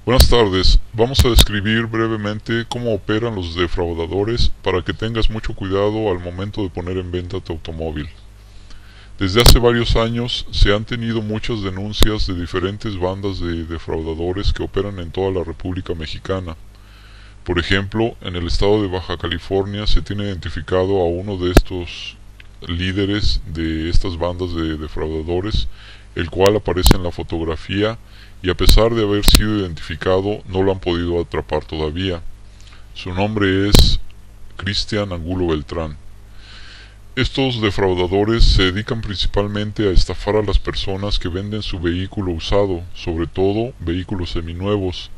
Buenas tardes, vamos a describir brevemente cómo operan los defraudadores para que tengas mucho cuidado al momento de poner en venta tu automóvil. Desde hace varios años se han tenido muchas denuncias de diferentes bandas de defraudadores que operan en toda la República Mexicana. Por ejemplo, en el estado de Baja California se tiene identificado a uno de estos líderes de estas bandas de defraudadores, el cual aparece en la fotografía y a pesar de haber sido identificado no lo han podido atrapar todavía. Su nombre es Cristian Angulo Beltrán. Estos defraudadores se dedican principalmente a estafar a las personas que venden su vehículo usado, sobre todo vehículos seminuevos.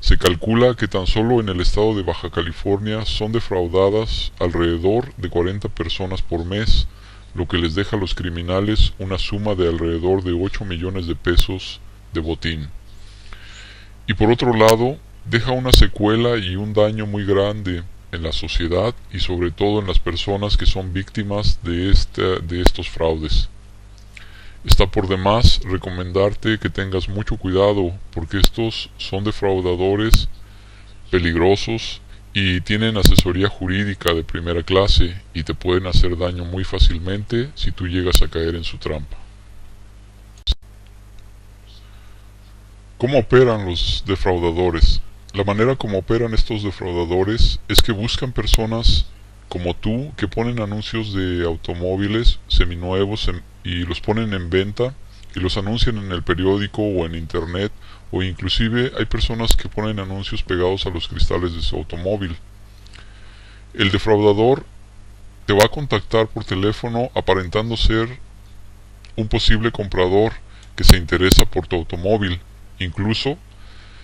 Se calcula que tan solo en el estado de Baja California son defraudadas alrededor de 40 personas por mes, lo que les deja a los criminales una suma de alrededor de 8 millones de pesos de botín. Y por otro lado, deja una secuela y un daño muy grande en la sociedad y sobre todo en las personas que son víctimas de estos fraudes. Está por demás recomendarte que tengas mucho cuidado porque estos son defraudadores peligrosos y tienen asesoría jurídica de primera clase y te pueden hacer daño muy fácilmente si tú llegas a caer en su trampa. ¿Cómo operan los defraudadores? La manera como operan estos defraudadores es que buscan personas como tú que ponen anuncios de automóviles seminuevos y los ponen en venta y los anuncian en el periódico o en internet, o inclusive hay personas que ponen anuncios pegados a los cristales de su automóvil. El defraudador te va a contactar por teléfono aparentando ser un posible comprador que se interesa por tu automóvil. Incluso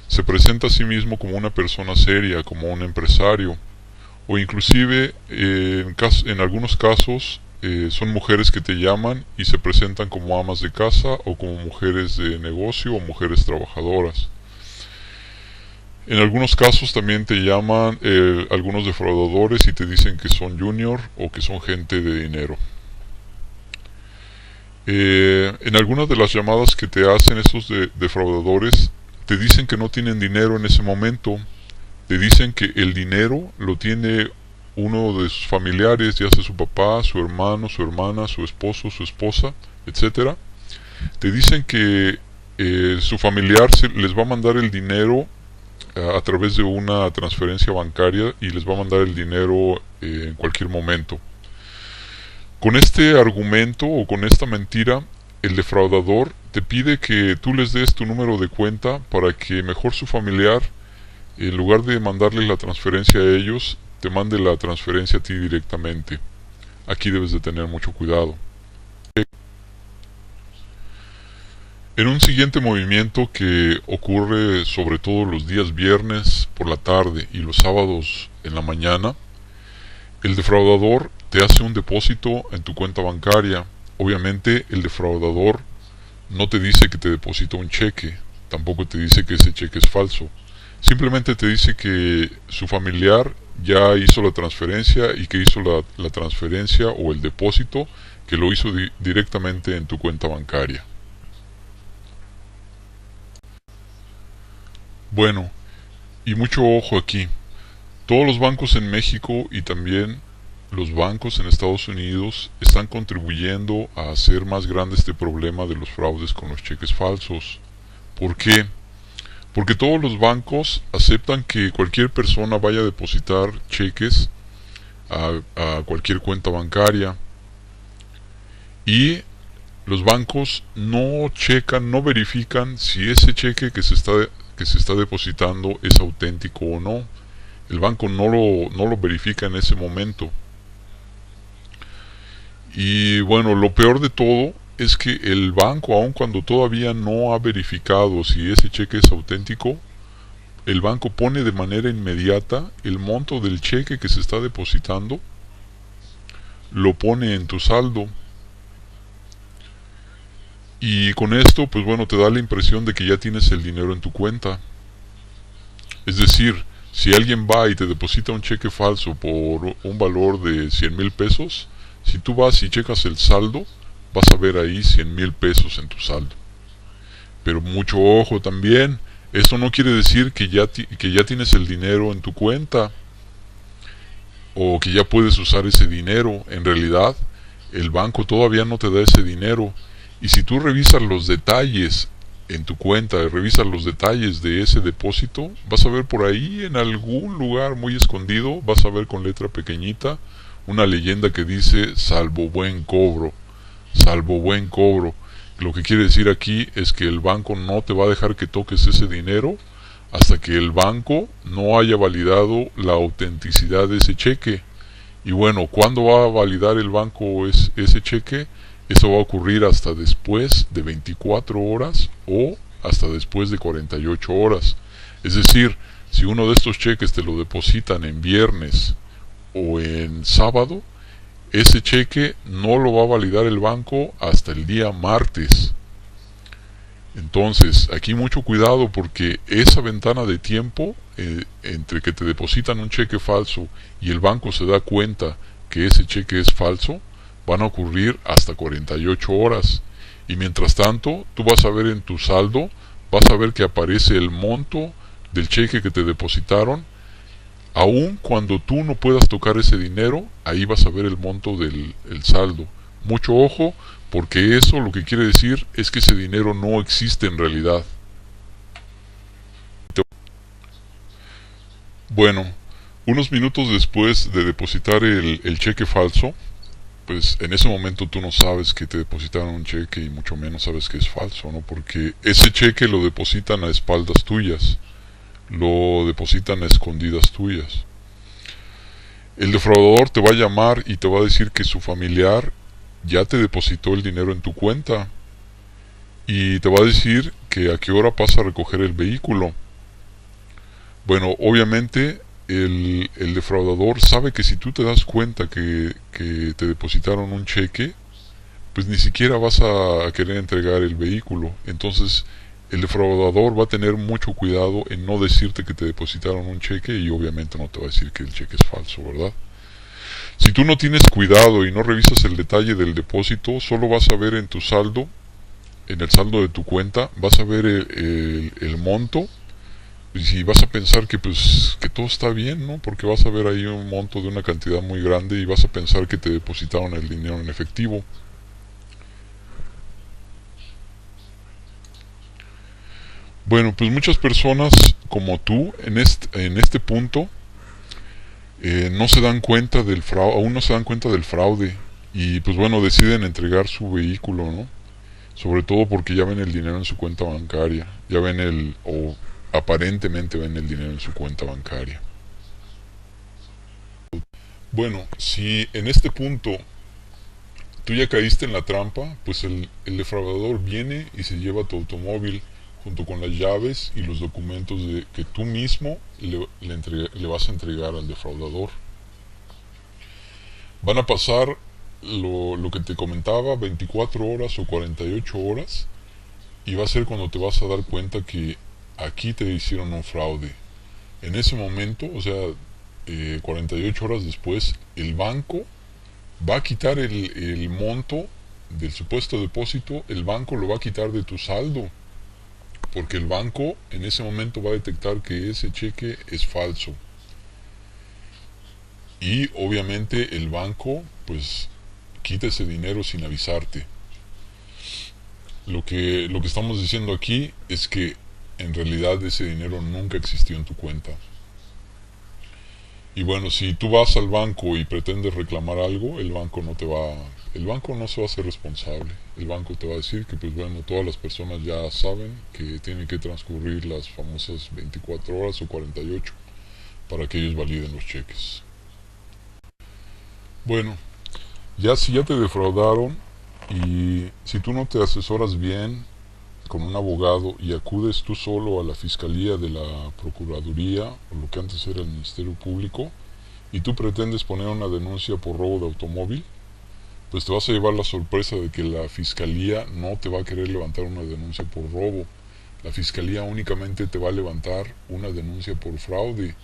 se presenta a sí mismo como una persona seria, como un empresario, o inclusive en algunos casos son mujeres que te llaman y se presentan como amas de casa o como mujeres de negocio o mujeres trabajadoras. En algunos casos también te llaman algunos defraudadores y te dicen que son junior o que son gente de dinero. En algunas de las llamadas que te hacen estos defraudadores te dicen que no tienen dinero en ese momento, te dicen que el dinero lo tiene uno de sus familiares, ya sea su papá, su hermano, su hermana, su esposo, su esposa, etcétera. Te dicen que su familiar les va a mandar el dinero a través de una transferencia bancaria y les va a mandar el dinero en cualquier momento. Con este argumento o con esta mentira, el defraudador te pide que tú les des tu número de cuenta para que mejor su familiar, en lugar de mandarle la transferencia a ellos, te mande la transferencia a ti directamente. Aquí debes de tener mucho cuidado. En un siguiente movimiento que ocurre sobre todo los días viernes por la tarde y los sábados en la mañana, el defraudador te hace un depósito en tu cuenta bancaria. Obviamente el defraudador no te dice que te deposita un cheque, tampoco te dice que ese cheque es falso. Simplemente te dice que su familiar ya hizo la transferencia y que hizo la transferencia o el depósito que lo hizo directamente en tu cuenta bancaria. Bueno, y mucho ojo aquí. Todos los bancos en México y también los bancos en Estados Unidos están contribuyendo a hacer más grande este problema de los fraudes con los cheques falsos. ¿Por qué? Porque todos los bancos aceptan que cualquier persona vaya a depositar cheques a cualquier cuenta bancaria y los bancos no checan, no verifican si ese cheque que se está depositando es auténtico o no. El banco no lo verifica en ese momento. Y bueno, lo peor de todo es que el banco, aun cuando todavía no ha verificado si ese cheque es auténtico, el banco pone de manera inmediata el monto del cheque que se está depositando, lo pone en tu saldo. Y con esto, pues bueno, te da la impresión de que ya tienes el dinero en tu cuenta. Es decir, si alguien va y te deposita un cheque falso por un valor de 100,000 pesos, si tú vas y checas el saldo, vas a ver ahí 100,000 pesos en tu saldo. Pero mucho ojo también, Esto no quiere decir que ya tienes el dinero en tu cuenta o que ya puedes usar ese dinero. En realidad, el banco todavía no te da ese dinero. Y si tú revisas los detalles en tu cuenta, revisas los detalles de ese depósito, vas a ver por ahí en algún lugar muy escondido, vas a ver con letra pequeñita una leyenda que dice salvo buen cobro, salvo buen cobro. Lo que quiere decir aquí es que el banco no te va a dejar que toques ese dinero hasta que el banco no haya validado la autenticidad de ese cheque. Y bueno, ¿cuándo va a validar el banco ese cheque? Eso va a ocurrir hasta después de 24 horas o hasta después de 48 horas. Es decir, si uno de estos cheques te lo depositan en viernes o en sábado, ese cheque no lo va a validar el banco hasta el día martes. Entonces, aquí mucho cuidado porque esa ventana de tiempo entre que te depositan un cheque falso y el banco se da cuenta que ese cheque es falso, van a ocurrir hasta 48 horas. Y mientras tanto, tú vas a ver en tu saldo, vas a ver que aparece el monto del cheque que te depositaron. Aun cuando tú no puedas tocar ese dinero, ahí vas a ver el monto del saldo. Mucho ojo, porque eso lo que quiere decir es que ese dinero no existe en realidad. Bueno, unos minutos después de depositar el cheque falso, pues en ese momento tú no sabes que te depositaron un cheque y mucho menos sabes que es falso, ¿no? Porque ese cheque lo depositan a espaldas tuyas, lo depositan a escondidas tuyas. El defraudador te va a llamar y te va a decir que su familiar ya te depositó el dinero en tu cuenta y te va a decir que a qué hora pasa a recoger el vehículo. Bueno, obviamente el defraudador sabe que si tú te das cuenta que te depositaron un cheque, pues ni siquiera vas a querer entregar el vehículo. Entonces el defraudador va a tener mucho cuidado en no decirte que te depositaron un cheque y obviamente no te va a decir que el cheque es falso, ¿verdad? Si tú no tienes cuidado y no revisas el detalle del depósito, solo vas a ver en tu saldo, en el saldo de tu cuenta, vas a ver el monto y si vas a pensar que pues que todo está bien, ¿no? Porque vas a ver ahí un monto de una cantidad muy grande y vas a pensar que te depositaron el dinero en efectivo. Bueno, pues muchas personas como tú en este punto no se dan cuenta del fraude, aún no se dan cuenta del fraude y pues bueno, deciden entregar su vehículo, ¿no? Sobre todo porque ya ven el dinero en su cuenta bancaria, ya ven o aparentemente ven el dinero en su cuenta bancaria. Bueno, si en este punto tú ya caíste en la trampa, pues el defraudador viene y se lleva tu automóvil junto con las llaves y los documentos que tú mismo le vas a entregar al defraudador. Van a pasar lo que te comentaba, 24 horas o 48 horas, y va a ser cuando te vas a dar cuenta que aquí te hicieron un fraude. En ese momento, o sea, 48 horas después, el banco va a quitar el monto del supuesto depósito, el banco lo va a quitar de tu saldo, porque el banco en ese momento va a detectar que ese cheque es falso. Y obviamente el banco pues quita ese dinero sin avisarte. Lo que estamos diciendo aquí es que en realidad ese dinero nunca existió en tu cuenta. Y bueno, si tú vas al banco y pretendes reclamar algo, el banco no se va a hacer responsable. El banco te va a decir que pues bueno, todas las personas ya saben que tienen que transcurrir las famosas 24 horas o 48 para que ellos validen los cheques. Bueno, ya si ya te defraudaron y si tú no te asesoras bien con un abogado y acudes tú solo a la fiscalía de la Procuraduría o lo que antes era el Ministerio Público y tú pretendes poner una denuncia por robo de automóvil, pues te vas a llevar la sorpresa de que la fiscalía no te va a querer levantar una denuncia por robo. La fiscalía únicamente te va a levantar una denuncia por fraude,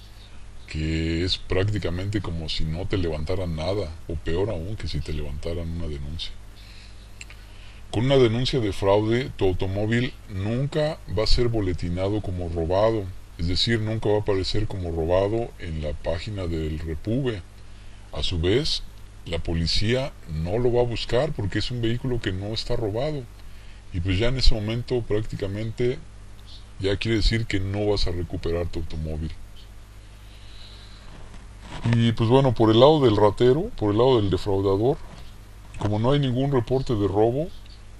que es prácticamente como si no te levantaran nada, o peor aún que si te levantaran una denuncia. Con una denuncia de fraude, tu automóvil nunca va a ser boletinado como robado, es decir, nunca va a aparecer como robado en la página del Repube. A su vez, la policía no lo va a buscar porque es un vehículo que no está robado. Y pues ya en ese momento prácticamente ya quiere decir que no vas a recuperar tu automóvil. Y pues bueno, por el lado del ratero, por el lado del defraudador, como no hay ningún reporte de robo,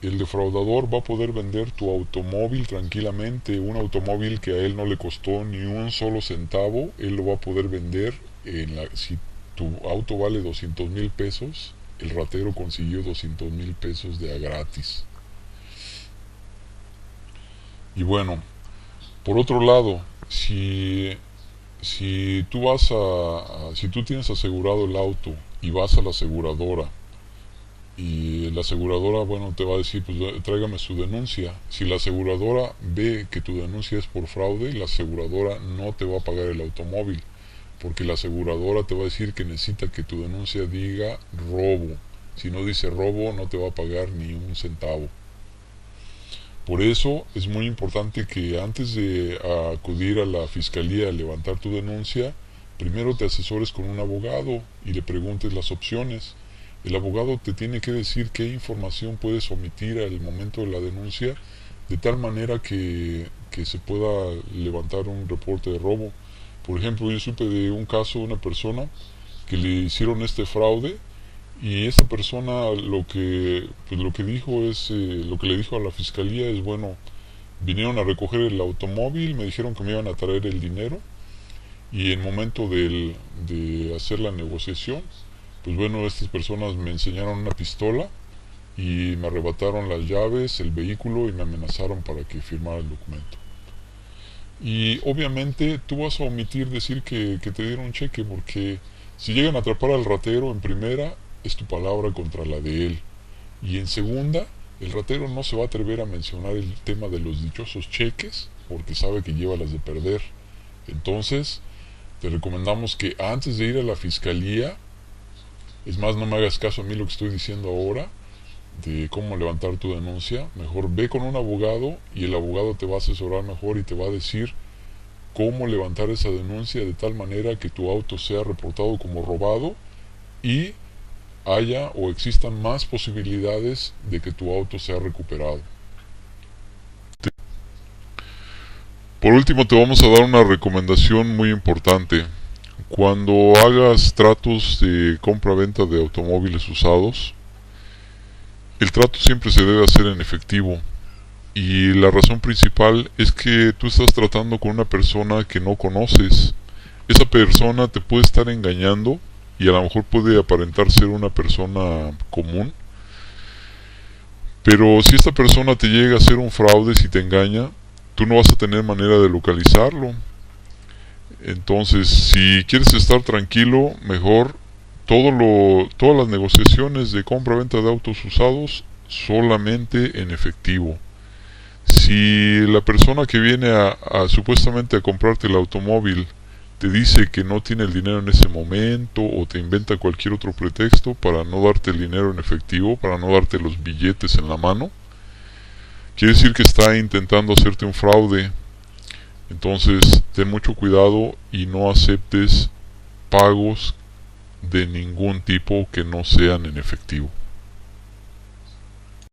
el defraudador va a poder vender tu automóvil tranquilamente, un automóvil que a él no le costó ni un solo centavo, él lo va a poder vender. Si tu auto vale 200,000 pesos, el ratero consiguió 200,000 pesos de a gratis. Y bueno, por otro lado, si si tú tienes asegurado el auto y vas a la aseguradora y la aseguradora, bueno, te va a decir, pues tráigame su denuncia. Si la aseguradora ve que tu denuncia es por fraude, la aseguradora no te va a pagar el automóvil, porque la aseguradora te va a decir que necesita que tu denuncia diga robo. Si no dice robo, no te va a pagar ni un centavo. Por eso es muy importante que antes de acudir a la fiscalía a levantar tu denuncia, primero te asesores con un abogado y le preguntes las opciones. El abogado te tiene que decir qué información puedes omitir al momento de la denuncia, de tal manera que se pueda levantar un reporte de robo. Por ejemplo, yo supe de un caso de una persona que le hicieron este fraude, y esa persona lo que dijo es, lo que le dijo a la fiscalía es, bueno, vinieron a recoger el automóvil, me dijeron que me iban a traer el dinero, y en el momento de hacer la negociación, pues bueno, estas personas me enseñaron una pistola y me arrebataron las llaves, el vehículo, y me amenazaron para que firmara el documento. Y obviamente tú vas a omitir decir que te dieron un cheque, porque si llegan a atrapar al ratero, en primera es tu palabra contra la de él, y en segunda, el ratero no se va a atrever a mencionar el tema de los dichosos cheques porque sabe que lleva las de perder. Entonces te recomendamos que antes de ir a la fiscalía, es más, no me hagas caso a mí lo que estoy diciendo ahora de cómo levantar tu denuncia, mejor ve con un abogado y el abogado te va a asesorar mejor y te va a decir cómo levantar esa denuncia de tal manera que tu auto sea reportado como robado y haya o existan más posibilidades de que tu auto sea recuperado. Por último, te vamos a dar una recomendación muy importante. Cuando hagas tratos de compra-venta de automóviles usados, el trato siempre se debe hacer en efectivo. Y la razón principal es que tú estás tratando con una persona que no conoces. Esa persona te puede estar engañando y a lo mejor puede aparentar ser una persona común. Pero si esta persona te llega a hacer un fraude, si te engaña, tú no vas a tener manera de localizarlo. Entonces, si quieres estar tranquilo, mejor todas las negociaciones de compra-venta de autos usados solamente en efectivo. Si la persona que viene supuestamente a comprarte el automóvil te dice que no tiene el dinero en ese momento o te inventa cualquier otro pretexto para no darte el dinero en efectivo, para no darte los billetes en la mano, quiere decir que está intentando hacerte un fraude. Entonces ten mucho cuidado y no aceptes pagos de ningún tipo que no sean en efectivo.